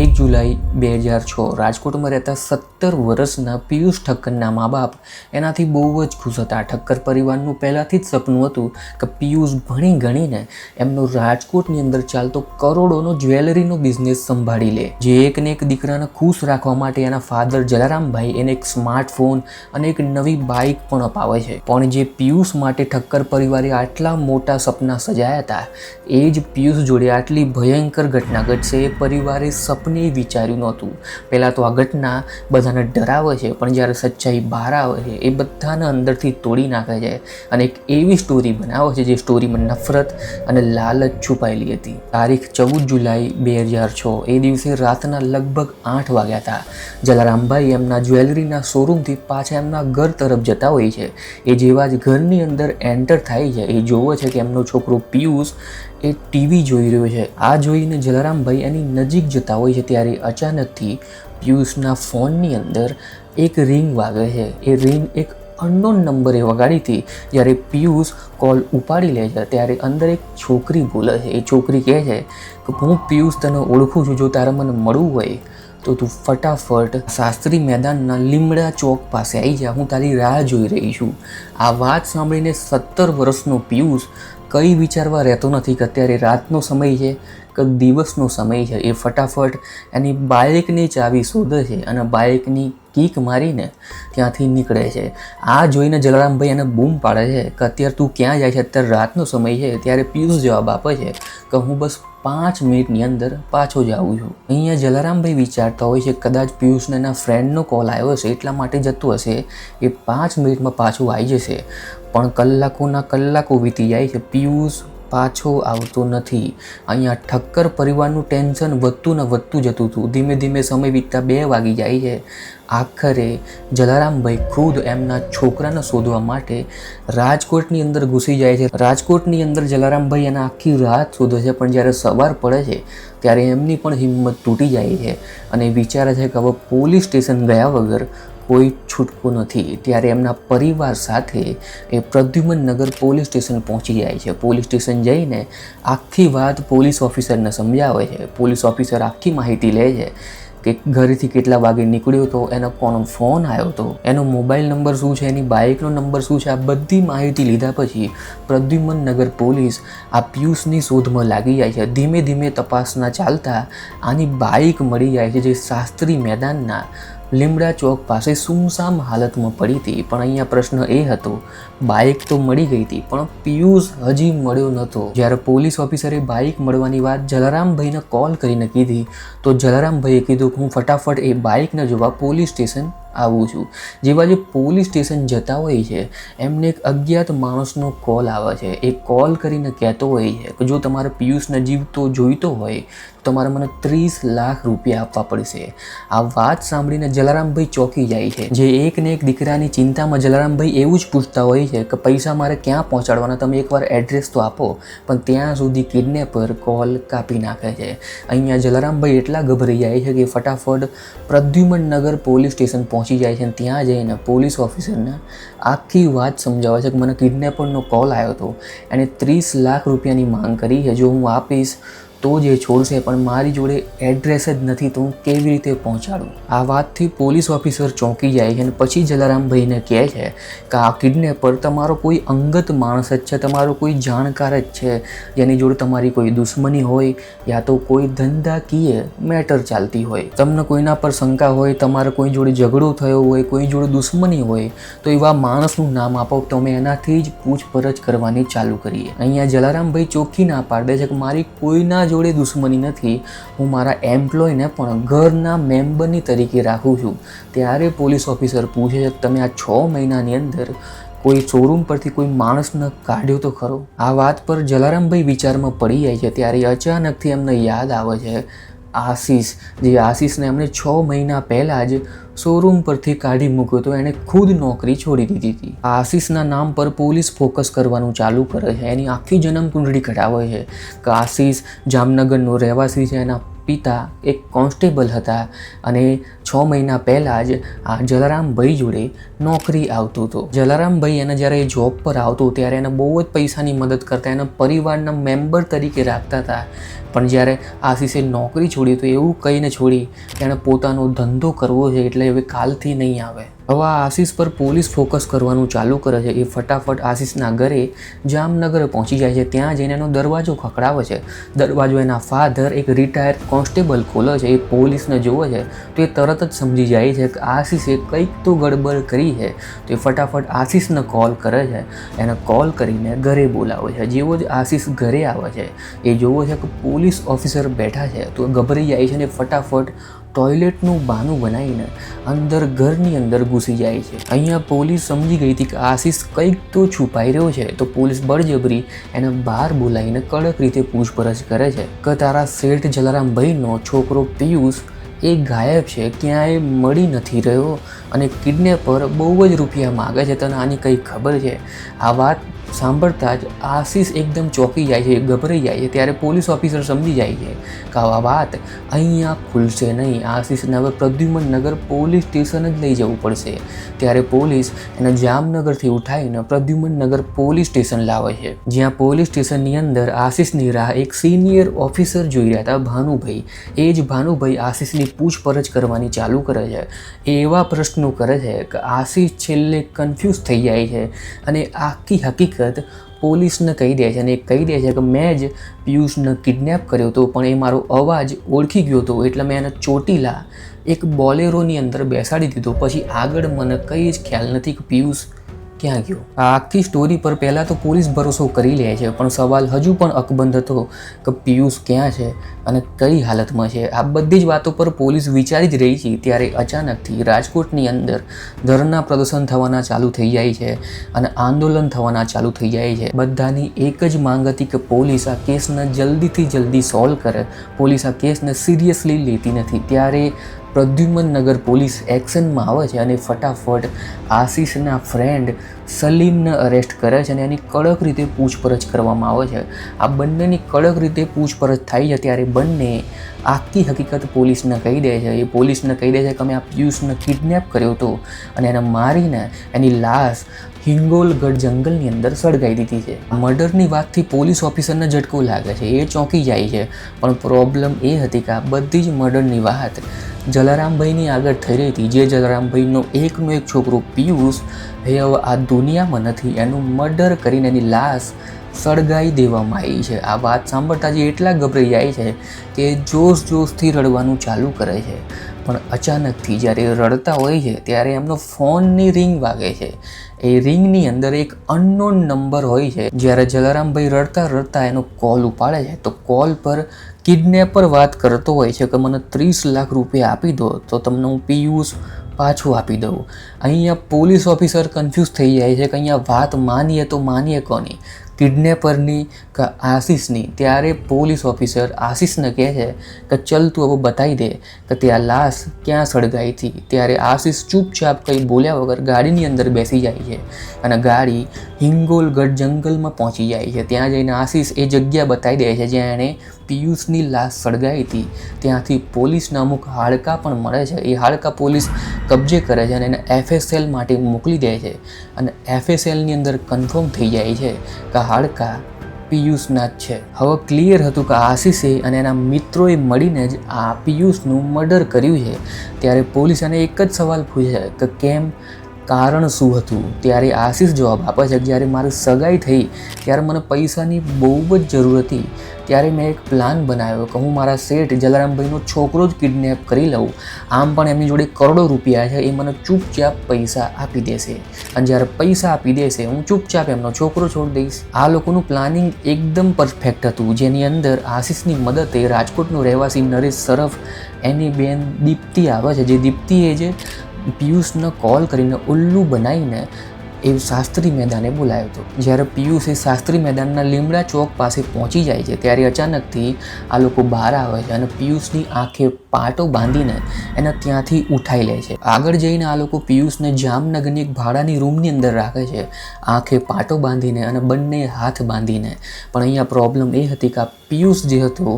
જુલાઈ 2006 રાજકોટમાં રહેતા 17 વર્ષના પિયુષ ઠક્કરના મા બાપ એનાથી બહુ જ ખુશ હતા. ઠક્કર પરિવારનું પહેલાંથી જ સપનું હતું કે પિયુષ ભણી ગણીને એમનો રાજકોટની અંદર ચાલતો કરોડોનો જ્વેલરીનો બિઝનેસ સંભાળી લે. જે એકને એક દીકરાને ખુશ રાખવા માટે એના ફાધર જલારામભાઈ એને એક સ્માર્ટફોન અને એક નવી બાઇક પણ અપાવે છે. પણ જે પિયુષ માટે ઠક્કર પરિવારે આટલા મોટા સપના સજાયા હતા, એ જ પિયુષ જોડે આટલી ભયંકર ઘટના ઘટશે એ પરિવારે સપને વિચાર્યું નહોતું. પહેલાં તો આ ઘટના બધાને ડરાવે છે, પણ જ્યારે સચ્ચાઈ બહાર આવે છે એ બધાને અંદરથી તોડી નાખે છે અને એક એવી સ્ટોરી બનાવે છે જે સ્ટોરીમાં નફરત અને લાલચ છુપાયેલી હતી. તારીખ 14 જુલાઈ 2006 એ દિવસે રાતના લગભગ 8 વાગ્યા હતા. જલારામભાઈ એમના જ્વેલરીના શોરૂમથી પાછા એમના ઘર તરફ જતા હોય છે. એ જેવા જ ઘરની અંદર એન્ટર થાય છે, એ જોવે છે કે એમનો છોકરો પિયુષ એ ટીવી જોઈ રહ્યો છે. આ જોઈને જલારામભાઈ એની નજીક જતા હોય છે ત્યારે અચાનકથી પિયુષના ફોનની અંદર એક રિંગ વાગે છે. એ રિંગ એક અનનોન નંબરે વગાડી હતી. જ્યારે પિયુષ કોલ ઉપાડી લે છે ત્યારે અંદર એક છોકરી બોલે છે. એ છોકરી કહે છે કે હું પિયુષ તને ઓળખું છું, જો તારે મને મળવું હોય તો તું ફટાફટ શાસ્ત્રી મેદાનના લીમડા ચોક પાસે આવી જા, હું તારી રાહ જોઈ રહી છું. આ વાત સાંભળીને 17 વર્ષનો પિયુષ કંઈ વિચારવા રહેતો નથી કે અત્યારે રાતનો સમય છે કે દિવસનો સમય છે. એ ફટાફટ એની બાઇકની ચાવી શોધે છે અને બાઇકની કીક મારીને ત્યાંથી નીકળે છે. આ જોઈને જલારામભાઈ એને બૂમ પાડે છે કે અત્યારે તું ક્યાં જાય છે, અત્યારે રાતનો સમય છે. ત્યારે પિયુષ જવાબ આપે છે કે હું બસ 5 મિનિટની અંદર પાછો જાઉં છું. અહીંયા જલારામભાઈ વિચારતા હોય છે કદાચ પિયુષને એના ફ્રેન્ડનો કોલ આવ્યો હશે એટલા માટે જતો હશે, એ 5 મિનિટમાં પાછું આવી જશે. પણ કલાકોના કલાકો વીતી જાય છે, પિયુષ પાછો આવતો નથી. અહીંયા ઠક્કર પરિવારનું ટેન્શન વધતું ને વધતું જતું હતું. ધીમે ધીમે સમય વીતતા 2 વાગી જાય છે. આખરે જલારામભાઈ ખુદ એમના છોકરાને શોધવા માટે રાજકોટની અંદર ઘૂસી જાય છે. રાજકોટની અંદર જલારામભાઈ એને આખી રાત શોધે છે, પણ જ્યારે સવાર પડે છે ત્યારે એમની પણ હિંમત તૂટી જાય છે અને વિચારે છે કે હવે પોલીસ સ્ટેશન ગયા વગર કોઈ છૂટકો નથી. ત્યારે એમના પરિવાર સાથે એ પ્રદ્યુમનનગર પોલીસ સ્ટેશન પહોંચી જાય છે. પોલીસ સ્ટેશન જઈને આખી વાત પોલીસ ઓફિસરને સમજાવે છે. પોલીસ ઓફિસર આખી માહિતી લે છે કે ઘરેથી કેટલા વાગે નીકળ્યો હતો, એનો કોનો ફોન આવ્યો હતો, એનો મોબાઈલ નંબર શું છે, એની બાઇકનો નંબર શું છે. આ બધી માહિતી લીધા પછી પ્રદ્યુમનનગર પોલીસ આ પિયુષની શોધમાં લાગી જાય છે. ધીમે ધીમે તપાસના ચાલતા આની બાઇક મળી જાય છે, જે શાસ્ત્રી મેદાનના લીમડા ચોક પાસે સુમસામ હાલતમાં પડી હતી. પણ અહીંયા પ્રશ્ન એ હતો, બાઇક તો મળી ગઈ હતી પણ પિયુષ હજી મળ્યો નહોતો. જ્યારે પોલીસ ઓફિસરે બાઇક મળવાની વાત જલારામભાઈને કોલ કરીને કીધી તો જલારામભાઈએ કીધું કે હું ફટાફટ એ બાઇકને જોવા પોલીસ સ્ટેશન આવું છું. જેવા જે પોલીસ સ્ટેશન જતા હોય છે એમને એક અજ્ઞાત માણસનો કોલ આવે છે. એ કોલ કરીને કહેતો હોય છે કે જો તમારે પિયુષને જીવતો જોઈતો હોય તો તમારે મને 30 લાખ રૂપિયા આપવા પડશે. આ વાત સાંભળીને જલારામભાઈ ચોંકી જાય છે. જે એક ને એક દીકરાની ચિંતામાં જલારામભાઈ એવું જ પૂછતા હોય છે કે પૈસા મારે ક્યાં પહોંચાડવાના, તમે એકવાર એડ્રેસ તો આપો. પણ ત્યાં સુધી કિડનેપર કોલ કાપી નાખે છે. અહીંયા જલારામભાઈ એટલા ગભરાઈ જાય છે કે ફટાફટ પ્રદ્યુમનનગર પોલીસ સ્ટેશન પહોંચી જાય છે અને ત્યાં જઈને પોલીસ ઓફિસરને આખી વાત સમજાવે છે કે મને કિડનેપરનો કોલ આવ્યો હતો, એણે 30 લાખ રૂપિયાની માંગ કરી છે, જો હું આપીશ તો જ એ છોડશે, પણ મારી જોડે એડ્રેસ જ નથી તો હું કેવી રીતે પહોંચાડું. આ વાતથી પોલીસ ઓફિસર ચોંકી જાય છે અને પછી જલારામભાઈને કહે છે કે આ કિડનેપર તમારો કોઈ અંગત માણસ જ છે, તમારો કોઈ જાણકાર જ છે, જેની જોડે તમારી કોઈ દુશ્મની હોય યા તો કોઈ ધંધાકીય મેટર ચાલતી હોય. તમને કોઈના પર શંકા હોય, તમારે કોઈ જોડે ઝઘડો થયો હોય, કોઈ જોડે દુશ્મની હોય તો એવા માણસનું નામ આપો તો અમે એનાથી જ પૂછપરછ કરવાની ચાલુ કરીએ. અહીંયા જલારામભાઈ ચોખ્ખી ના પાડે છે કે મારી કોઈના જોડે દુશ્મની નથી, હું મારા એમ્પ્લોયને પણ ઘરના મેમ્બરની તરીકે રાખું છું. ત્યારે પોલીસ ઓફિસર પૂછે છે તમે આ 6 મહિનાની અંદર કોઈ શોરૂમ પરથી કોઈ માણસને કાઢ્યો તો ખરો? આ વાત પર જલારામભાઈ વિચારમાં પડી જાય છે. ત્યારે અચાનકથી એમને યાદ આવે છે આશીષ, જે આશીષને એમણે 6 મહિના પહેલાં જ શોરૂમ પરથી કાઢી મૂક્યો તો એણે ખુદ નોકરી છોડી દીધી હતી. આશીષના નામ પર પોલીસ ફોકસ કરવાનું ચાલુ કરે છે. એની આખી જન્મ કુંડળી કઢાવે છે કે આશીષ જામનગરનો રહેવાસી છે, એના પિતા એક કોન્સ્ટેબલ હતા અને 6 મહિના પહેલાં જ આ જલારામભાઈ જોડે નોકરી આવતું હતું. જલારામભાઈ એને જ્યારે એ જોબ પર આવતો ત્યારે એને બહુ જ પૈસાની મદદ કરતા, એના પરિવારના મેમ્બર તરીકે રાખતા હતા. પણ જ્યારે આશીષે નોકરી છોડી તો એવું કહીને છોડી કે એણે પોતાનો ધંધો કરવો છે એટલે હવે કાલથી નહીં આવે. હવે આ આશીષ પર પોલીસ ફોકસ કરવાનું ચાલુ કરે છે. એ ફટાફટ આશીષના ઘરે જામનગર પહોંચી જાય છે. ત્યાં જઈને એનો દરવાજો ખખડાવે છે. દરવાજો એના ફાધર એક રિટાયર્ડ કોન્સ્ટેબલ ખોલે છે. એ પોલીસને જોવે છે તો એ તરત જ સમજી જાય છે કે આશીષે કંઈક તો ગડબડ કરી છે. તો એ ફટાફટ આશીષને કોલ કરે છે. એને કોલ કરીને ઘરે બોલાવે છે. જેવો જ આશીષ ઘરે આવે છે એ જોવે છે કે પોલીસ ઓફિસર બેઠા છે તો ગભરાઈ જાય છે અને ફટાફટ ટોયલેટનું બહાનું બનાવીને અંદર ઘરની અંદર ઘૂસી જાય છે. અહીંયા પોલીસ સમજી ગઈ હતી કે આશીષ કંઈક તો છુપાઈ રહ્યો છે. તો પોલીસ બળજબરી એને બહાર બોલાવીને કડક રીતે પૂછપરછ કરે છે કે તારા શેઠ જલારામભાઈનો છોકરો પિયુષ એ ગાયબ છે, ક્યાંય મળી નથી રહ્યો અને કિડનેપર બહુ જ રૂપિયા માગે છે, તને આની કંઈ ખબર છે? આ વાત સાંભળતા જ આશીષ એકદમ ચોંકી જાય છે, ગભરાઈ જાય છે. ત્યારે પોલીસ ઓફિસર સમજી જાય છે કે આ વાત અહીંયા ખુલશે નહીં. આશીષને હવે પ્રદ્યુમનનગર પોલીસ સ્ટેશન જ લઈ જવું પડશે. ત્યારે પોલીસ એને જામનગરથી ઉઠાવીને પ્રદ્યુમનનગર પોલીસ સ્ટેશન લાવે છે. જ્યાં પોલીસ સ્ટેશનની અંદર આશીષની રાહ એક સિનિયર ઓફિસર જોઈ રહ્યા હતા, ભાનુભાઈ. એ જ ભાનુભાઈ આશીષની પૂછપરછ કરવાની ચાલુ કરે છે. એ એવા પ્રશ્નો કરે છે કે આશીષ છેલ્લે કન્ફ્યુઝ થઈ જાય છે અને આખી હકીકત પોલીસને કહી દે છે. અને એ કહી દે છે કે મેં જ પિયુષને કિડનેપ કર્યો હતો, પણ એ મારો અવાજ ઓળખી ગયો હતો એટલે મેં એને ચોટીલા એક બોલેરોની અંદર બેસાડી દીધો. પછી આગળ મને કંઈ જ ખ્યાલ નથી કે પિયુષ ક્યાં ગયો. આ આખી સ્ટોરી પર પહેલાં તો પોલીસ ભરોસો કરી લે છે, પણ સવાલ હજુ પણ અકબંધ હતો કે પિયુષ ક્યાં છે અને કઈ હાલતમાં છે. આ બધી જ વાતો પર પોલીસ વિચારી જ રહી છે. ત્યારે અચાનકથી રાજકોટની અંદર ધરના પ્રદર્શન થવાના ચાલુ થઈ જાય છે અને આંદોલન થવાના ચાલુ થઈ જાય છે. બધાની એક જ માંગ હતી કે પોલીસ આ કેસને જલ્દીથી જલ્દી સોલ્વ કરે. પોલીસ આ કેસને સિરિયસલી લેતી નથી. ત્યારે પ્રદ્યુમનનગર પોલીસ એક્શનમાં આવે છે અને ફટાફટ આશીષના ફ્રેન્ડ સલીમને અરેસ્ટ કરે છે અને એની કડક રીતે પૂછપરછ કરવામાં આવે છે. આ બંનેની કડક રીતે પૂછપરછ થાય છે. ત્યારે બંને આખી હકીકત પોલીસને કહી દે છે. એ પોલીસને કહી દે છે કે અમે આ પિયુષને કિડનેપ કર્યો હતો અને એને મારીને એની લાશ હિંગોલગઢ જંગલની અંદર સળગાવી દીધી છે. મર્ડરની વાતથી પોલીસ ઓફિસરને ઝટકો લાગે છે. એ ચોંકી જાય છે. પણ પ્રોબ્લેમ એ હતી કે આ બધી જ મર્ડરની વાત જલારામભાઈની આગળ થઈ રહી હતી. જે જલારામભાઈનો એકનો એક છોકરો પિયુષ એ હવે આ દુનિયામાં નથી, એનું મર્ડર કરીને એની લાશ સળગાવી દેવામાં આવી છે. આ વાત સાંભળતા જ એટલા ગભરાઈ જાય છે કે જોશથી રડવાનું ચાલુ કરે છે. પણ અચાનકથી જ્યારે રડતા હોય છે ત્યારે એમનો ફોનની રિંગ વાગે છે. એ રિંગની અંદર એક અનનોન નંબર હોય છે. જ્યારે જલારામભાઈ રડતા એનો કોલ ઉપાડે છે તો કોલ પર કિડનેપર વાત કરતો હોય છે કે મને 30 લાખ રૂપિયા આપી દો તો તમને હું પિયુષ પાછું આપી દઉં. અહીંયા પોલીસ ઓફિસર કન્ફ્યુઝ થઈ જાય છે કે અહીંયા વાત માનીએ તો માનીએ કોની, કિડનેપરની કે આશીષની. ત્યારે પોલીસ ઓફિસર આશીષને કહે છે કે ચલ તું હવે બતાવી દે કે તે આ લાશ ક્યાં સળગાઈ હતી. ત્યારે આશીષ ચૂપચાપ કંઈ બોલ્યા વગર ગાડીની અંદર બેસી જાય છે અને ગાડી હિંગોલગઢ જંગલમાં પહોંચી જાય છે. ત્યાં જઈને આશીષ એ જગ્યા બતાવી દે છે જ્યાં એણે પિયુષની લાશ સળગાઈ હતી. ત્યાંથી પોલીસના અમુક હાડકાં પણ મળે છે. એ હાડકાં પોલીસ કબજે કરે છે અને એને FSL માટે મોકલી દે છે અને FSLની અંદર કન્ફર્મ થઈ જાય છે કે હાડકાં પિયુષના જ છે. હવે ક્લિયર હતું કે આશીષે અને એના મિત્રોએ મળીને જ આ પિયુષનું મર્ડર કર્યું છે. ત્યારે પોલીસ એને એક જ સવાલ પૂછે કે કેમ, કારણ શું હતું? ત્યારે આશીષ જવાબ આપે છે કે જ્યારે મારી સગાઈ થઈ ત્યારે મને પૈસાની બહુ જ જરૂર હતી. ત્યારે મેં એક પ્લાન બનાવ્યો કે હું મારા શેઠ જલારામભાઈનો છોકરો જ કિડનેપ કરી લઉં. આમ પણ એમની જોડે કરોડો રૂપિયા છે, એ મને ચૂપચાપ પૈસા આપી દેશે અને જ્યારે પૈસા આપી દેશે હું ચૂપચાપ એમનો છોકરો છોડી દઈશ. આ લોકોનું પ્લાનિંગ એકદમ પરફેક્ટ હતું. જેની અંદર આશીષની મદદે રાજકોટનો રહેવાસી નરેશ સરફ એની બેન દીપ્તિ આવે છે. જે દીપ્તિએ જે પિયુષને કોલ કરીને ઉલ્લુ બનાવીને એ શાસ્ત્રી મેદાને બોલાયો હતો. જ્યારે પિયુષ એ શાસ્ત્રી મેદાનના લીમડા ચોક પાસે પહોંચી જાય છે ત્યારે અચાનકથી આ લોકો બહાર આવે છે અને પિયુષની આંખે પાટો બાંધીને એને ત્યાંથી ઉઠાઈ લે છે. આગળ જઈને આ લોકો પિયુષને જામનગરની એક ભાડાની રૂમની અંદર રાખે છે, આંખે પાટો બાંધીને અને બંને હાથ બાંધીને. પણ અહીંયા પ્રોબ્લેમ એ હતી કે આ પિયુષ જે હતો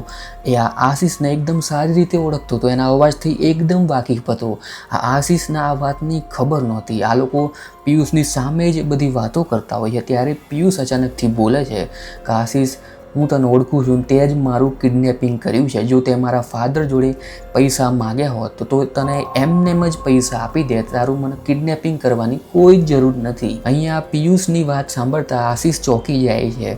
એ આ આશીષને એકદમ સારી રીતે ઓળખતો હતો, એના અવાજથી એકદમ વાકેફ હતો. આ આશીષના આ વાતની ખબર નહોતી. આ લોકો પિયુષની સામે જ બધી વાતો કરતા હોય છે ત્યારે પિયુષ અચાનકથી બોલે છે કે આશીષ, હું તને ઓળખું છું, તે જ મારું કિડનેપિંગ કર્યું છે. જો તે મારા ફાધર જોડે પૈસા માગ્યા હોત તો તને એમનેમ જ પૈસા આપી દે. તારું મને કિડનેપિંગ કરવાની કોઈ જરૂર નથી. અહીંયા પિયુષની વાત સાંભળતા આશીષ ચોંકી જાય છે,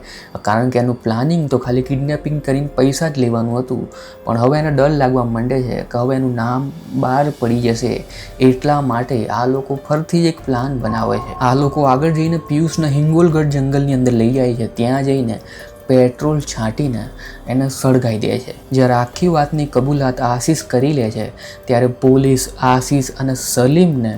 કારણ કે એનું પ્લાનિંગ તો ખાલી કિડનેપિંગ કરીને પૈસા જ લેવાનું હતું. પણ હવે એને ડર લાગવા માંડે છે કે હવે એનું નામ બહાર પડી જશે. એટલા માટે આ લોકો ફરીથી એક પ્લાન બનાવે છે. આ લોકો આગળ જઈને પિયુષને હિંગોલગઢ જંગલની અંદર લઈ જાય છે. ત્યાં જઈને પેટ્રોલ છાંટીને એને સળગાઈ દે છે. જ્યારે આખી વાતની કબૂલાત આશીષ કરી લે છે ત્યારે પોલીસ આશીષ અને સલીમને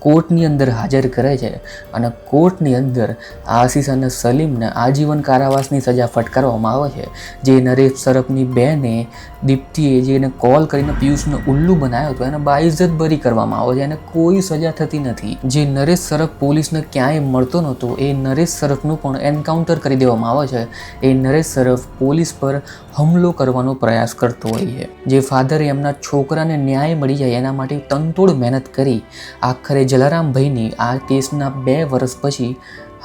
કોર્ટની અંદર હાજર કરે છે અને કોર્ટની અંદર આશીષ અને સલીમને આજીવન કારાવાસની સજા ફટકારવામાં આવે છે. જે નરેશ સરફની બહેને દીપ્તિએ જેને કોલ કરીને પિયુષને ઉલ્લુ બનાવ્યો હતો એને બાઇજ્જત બરી કરવામાં આવે છે. એને કોઈ સજા થતી નથી. જે નરેશ સરફ પોલીસને ક્યાંય મળતો નહોતો એ નરેશ સરફનું પણ એન્કાઉન્ટર કરી દેવામાં આવે છે. એ નરેશ સરફ પોલીસ પર હુમલો કરવાનો પ્રયાસ કરતો હોય છે. જે ફાધરે એમના છોકરાને ન્યાય મળી જાય એના માટે તનતોડ મહેનત કરી આખરે જલારામભાઈની આ કેસના 2 વર્ષ પછી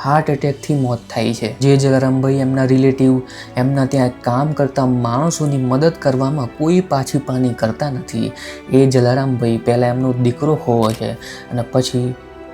હાર્ટ એટેકથી મોત થાય છે. જે જલારામભાઈ એમના રિલેટિવ, એમના ત્યાં કામ કરતા માણસોની મદદ કરવામાં કોઈ પાછી પાની કરતા નથી. એ જલારામભાઈ પહેલાં એમનો દીકરો હોવો છે અને પછી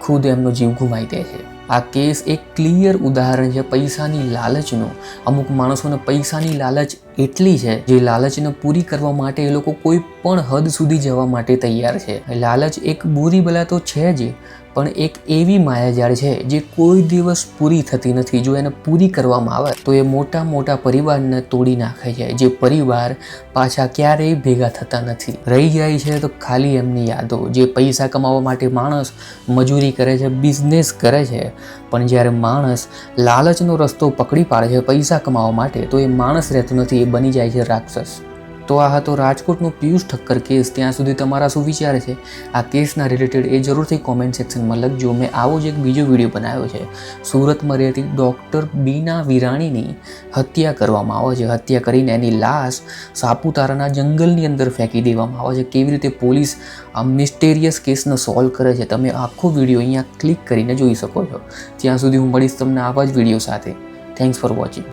ખુદ એમનો જીવ ગુમાવી દે છે. આ કેસ એક ક્લિયર ઉદાહરણ છે પૈસાની લાલચનું. અમુક માણસોને પૈસાની લાલચ એટલી છે જે લાલચને પૂરી કરવા માટે એ લોકો કોઈ પણ હદ સુધી જવા માટે તૈયાર છે. લાલચ એક બુરી બલા તો છે જ, પણ એક એવી માયાજાળ છે જે કોઈ દિવસ પૂરી થતી નથી. જો એને પૂરી કરવામાં આવે તો એ મોટા મોટા પરિવારને તોડી નાખે છે. જે પરિવાર પાછા ક્યારેય ભેગા થતા નથી. રહી જાય છે તો ખાલી એમની યાદો. જે પૈસા કમાવા માટે માણસ મજૂરી કરે છે, બિઝનેસ કરે છે, પણ જ્યારે માણસ લાલચનો રસ્તો પકડી પાડે છે પૈસા કમાવા માટે તો એ માણસ રહેતો નથી, એ બની જાય છે રાક્ષસ. તો આ હતો રાજકોટનો પિયુષ ઠક્કર કેસ. ત્યાં સુધી તમારા શું વિચાર છે આ કેસના રિલેટેડ એ જરૂરથી કોમેન્ટ સેક્શનમાં લખજો. મેં આવો જ એક બીજો વિડીયો બનાવ્યો છે. સુરતમાં રહેતી ડૉક્ટર બીના વિરાણીની હત્યા કરવામાં આવે છે. હત્યા કરીને એની લાશ સાપુતારાના જંગલની અંદર ફેંકી દેવામાં આવે છે. કેવી રીતે પોલીસ આ મિસ્ટેરિયસ કેસને સોલ્વ કરે છે તમે આખો વિડીયો અહીંયા ક્લિક કરીને જોઈ શકો છો. ત્યાં સુધી હું મળીશ તમને આવા જ વિડીયો સાથે. Thanks for watching.